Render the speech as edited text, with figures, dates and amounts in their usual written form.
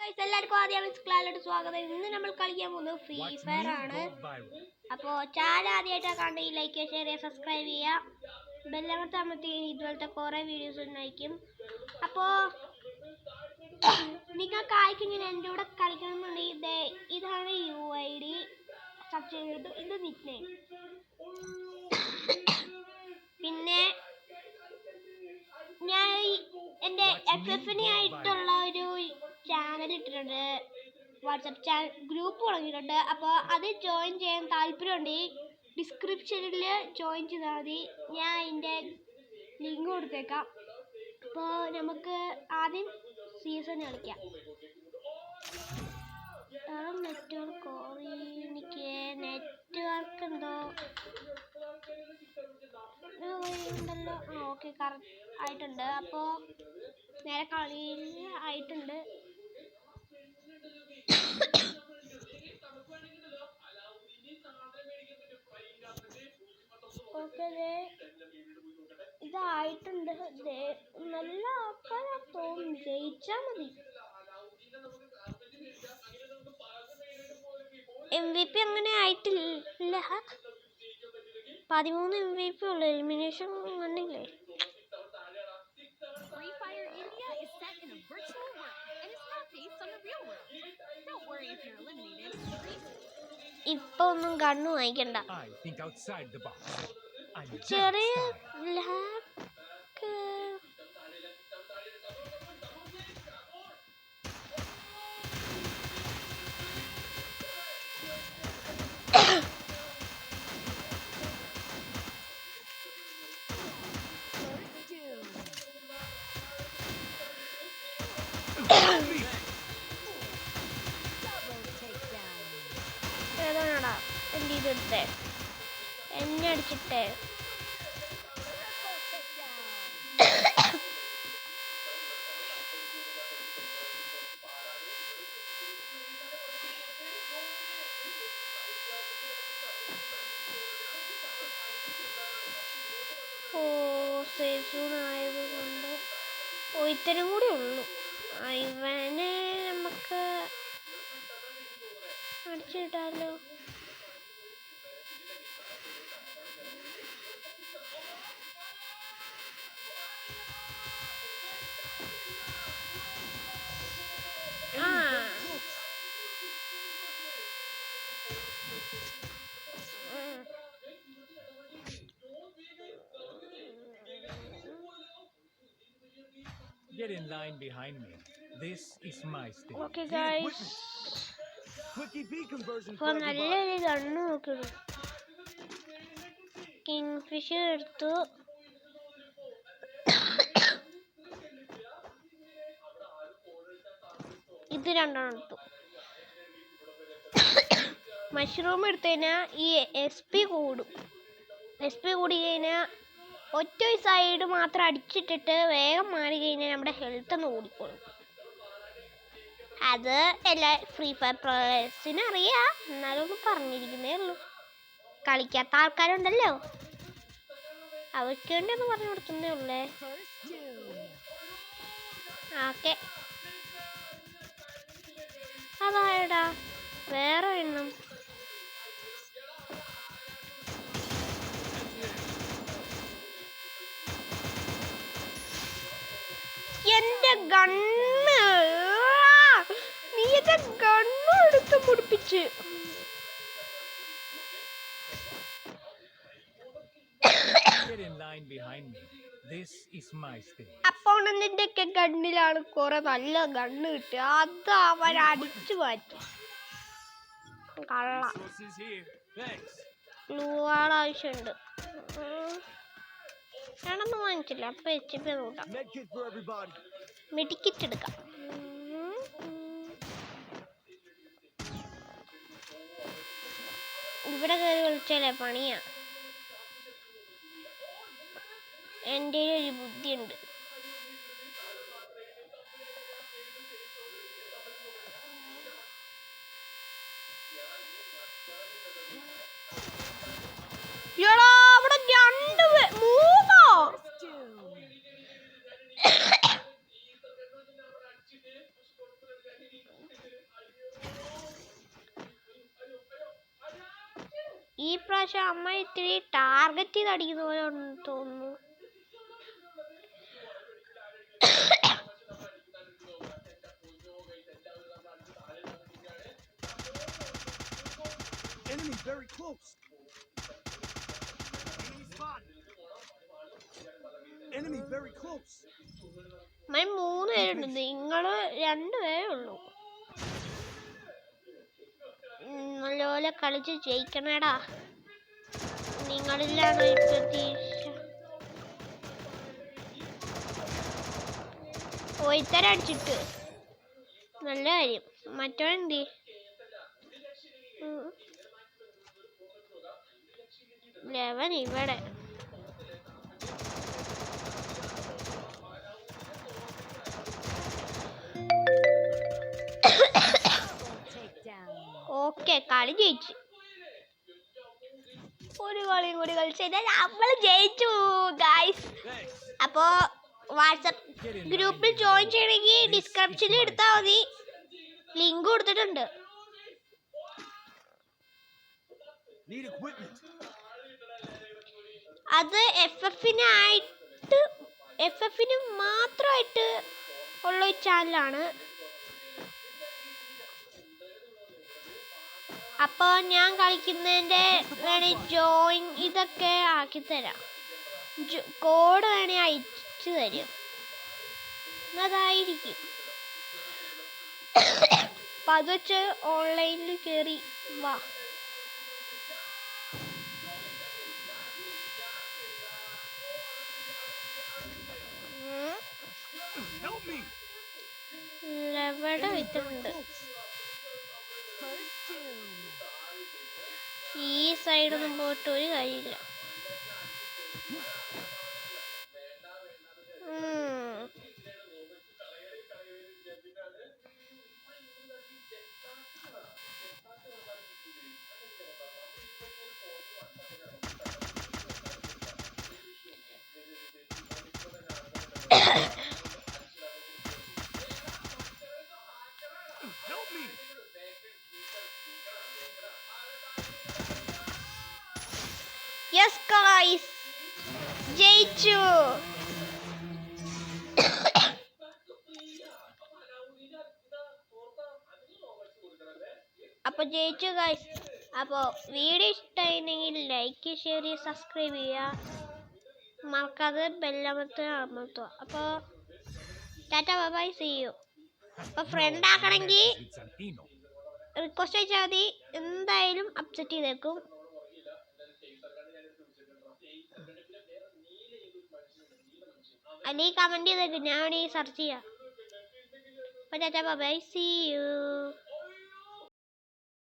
എല്ലാവർക്കും ആദ്യം ക്ലാസ്സിലോട്ട് സ്വാഗതം. ഇന്ന് നമ്മൾ കളിക്കാൻ പോകുന്നത് ഫ്രീ ഫയർ ആണ്. അപ്പോൾ ചാനൽ ആദ്യമായിട്ടാണ് കണ്ട് ലൈക്ക് ഷെയർ ചെയ്യുക, സബ്സ്ക്രൈബ് ചെയ്യുക, ബെല്ലമർത്താമത്തി ഇതുപോലത്തെ കുറേ വീഡിയോസ് ഉണ്ടായിരിക്കും. അപ്പോൾ നിങ്ങൾക്ക് ആയിക്കിങ്ങനെ എൻ്റെ കൂടെ കളിക്കണമെന്നുണ്ടെങ്കിൽ ഇതാണ് UID, സബ്സ്ക്രൈബ്, ഇത് നിക് നെയിം. പിന്നെ ഞാൻ എൻ്റെ FF ആയിട്ടുള്ള ഒരു ചാനൽ ഇട്ടിട്ടുണ്ട്, വാട്സപ്പ് ചാനൽ ഗ്രൂപ്പ് തുടങ്ങിയിട്ടുണ്ട്. അപ്പോൾ അത് ജോയിൻ ചെയ്യാൻ താല്പര്യമുണ്ടെങ്കിൽ ഡിസ്ക്രിപ്ഷനിൽ ജോയിൻ ചെയ്താൽ മതി, ഞാൻ അതിൻ്റെ ലിങ്ക് കൊടുത്തേക്കാം. അപ്പോൾ നമുക്ക് ആദ്യം സീസൺ കളിക്കാം. നെറ്റ്വർക്ക് എനിക്ക് നെറ്റ്വർക്ക് എന്തോ ഉണ്ടല്ലോ. ഓക്കെ, കറക്റ്റ് ആയിട്ടുണ്ട്. അപ്പോൾ നേരെ കളിയിൽ ആയിട്ടുണ്ട്. ഓക്കെ, ഇതായിട്ടുണ്ട്. നല്ല ആൾക്കാരാ തോന്നുന്നു, ജയിച്ചാൽ മതി. MVP അങ്ങനെ ആയിട്ടില്ല, 13 MVP ഉള്ളു. എലിമിനേഷൻ കണ്ടില്ലേ? ഇപ്പൊ ഒന്നും കണ്ണു വായിക്കണ്ട. ചെറിയ ഏതാണടാ എൻ്റെ ഇതെടുത്തേ, എന്നെ അടിച്ചിട്ടേ. സേഫ് സോൺ ആയത് കൊണ്ട് ഇത്തരം കൂടി ഉള്ളു. ഇവനെ നമുക്ക് അടിച്ചിട്ടാലോ? Get in line behind me. This is my stage. Okay guys, ഇപ്പോൾ നല്ലൊരു കണ്ണു നോക്കുന്നു. കിങ് ഫിഷർ എടുത്തു. ഇത് രണ്ടെണ്ണം എടുത്തു. മഷ്റൂം എടുത്തു കഴിഞ്ഞാൽ ഈ SP കൂടും. SP കൂടി കഴിഞ്ഞാൽ ഒറ്റ സൈഡ് മാത്രം അടിച്ചിട്ടിട്ട് വേഗം മാറി കഴിഞ്ഞാൽ നമ്മുടെ ഹെൽത്ത് ഒന്ന് ഓടിക്കോളും. അത് എല്ലാ ഫ്രീ ഫയർ പ്ലേയേഴ്സിനും അറിയാം, എന്നാലും ഒന്ന് പറഞ്ഞിരിക്കുന്നേ ഉള്ളൂ. കളിക്കാത്ത ആൾക്കാരുണ്ടല്ലോ, അവർക്ക് വേണ്ടി ഒന്ന് പറഞ്ഞു കൊടുക്കുന്നേ ഉള്ളേ. ഓക്കെ, അതായടാ വേറെ എണ്ണം. എന്റെ ഗണ്ണ്, നീ എന്റെ ഗണ്ണ് എടുത്ത് മുടിപ്പിച്ച്. അപ്പോണന്റിന്റെ ഒക്കെ ഗണ്ണിലാണ് കുറെ നല്ല ഗണ്ണ് കിട്ടുക, അത് അവൻ അടിച്ചു മാറ്റി. കള്ള ഗ്ലൂവാൾ ആവശ്യമുണ്ട്. ഞാനൊന്നും വാങ്ങിച്ചില്ല. അപ്പൊ HP നോക്കാം, മെഡിക്കിറ്റ് എടുക്കാം. ഇവിടെ കയറി വിളിച്ചാലേ പണിയാ. എൻ്റെ ഒരു ബുദ്ധിയുണ്ട്. അവിടെ 2 3 ഈ പ്രാവശ്യം അമ്മ ഇത്തിരി ടാർഗറ്റ് ചെയ്ത് അടിക്കുന്ന പോലെ തോന്നുന്നു. Enemy very close. Enemy spotted. Enemy very close. അമ്മ 3 പേരുണ്ട്, നിങ്ങള് 2 പേരേ ഉള്ളൂ. നല്ലപോലെ കളിച്ച് ജയിക്കണേടാ. നിങ്ങളിലാണ് ഈ പ്രതീക്ഷ. പോയിത്തരം അടിച്ചിട്ട് നല്ല കാര്യം. മറ്റവൻ എന്തി? ലെവൻ ഇവിടെ. ഓക്കെ, കളി ജയിച്ചു. ഒരു കളിയും കൂടി കളിച്ച് നമ്മൾ ജയിച്ചു ഗൈസ്. അപ്പോൾ വാട്സപ്പ് ഗ്രൂപ്പിൽ ജോയിൻ ചെയ്യണമെങ്കിൽ ഡിസ്ക്രിപ്ഷനിൽ എടുത്താൽ മതി, ലിങ്ക് കൊടുത്തിട്ടുണ്ട്. അത് എഫ്എഫിന് മാത്രമായിട്ട് ഉള്ള ഒരു ചാനലാണ്. അപ്പോൾ ഞാൻ കളിക്കുന്നതിൻ്റെ വേണേൽ ജോയിൻ ഇതൊക്കെ ആക്കിത്തരാം, കോഡ് വേണേൽ അയച്ചു തരും, അതായിരിക്കും. അപ്പം അത് വെച്ച് ഓൺലൈനിൽ കയറി വാ. എവിടെ വിത്തുണ്ട്? ഈ സൈഡൊന്നും പോയിട്ട് ഒരു കാര്യമില്ല. യെസ് ഗൈസ്, ജയിച്ചു. അപ്പോൾ ജയിച്ചു ഗൈസ്. അപ്പോൾ വീഡിയോ ഇഷ്ടമായിരുന്നെങ്കിൽ ലൈക്ക്, ഷെയർ, സബ്സ്ക്രൈബ് ചെയ്യുക, മറക്കാതെ ബെല്ലമർത്തുക. അപ്പോൾ tata, bye bye, see you. അപ്പോൾ ഫ്രണ്ട് ആക്കണമെങ്കിൽ റിക്വസ്റ്റ് അയച്ചാൽ മതി, എന്തായാലും അപ്സെറ്റ് ചെയ്തേക്കും. അല്ലെങ്കിൽ കമൻറ്റ് ചെയ്തേക്കും, ഞാൻ വേണമെങ്കിൽ സെർച്ച് ചെയ്യാം. അപ്പോൾ tata, bye bye, see U.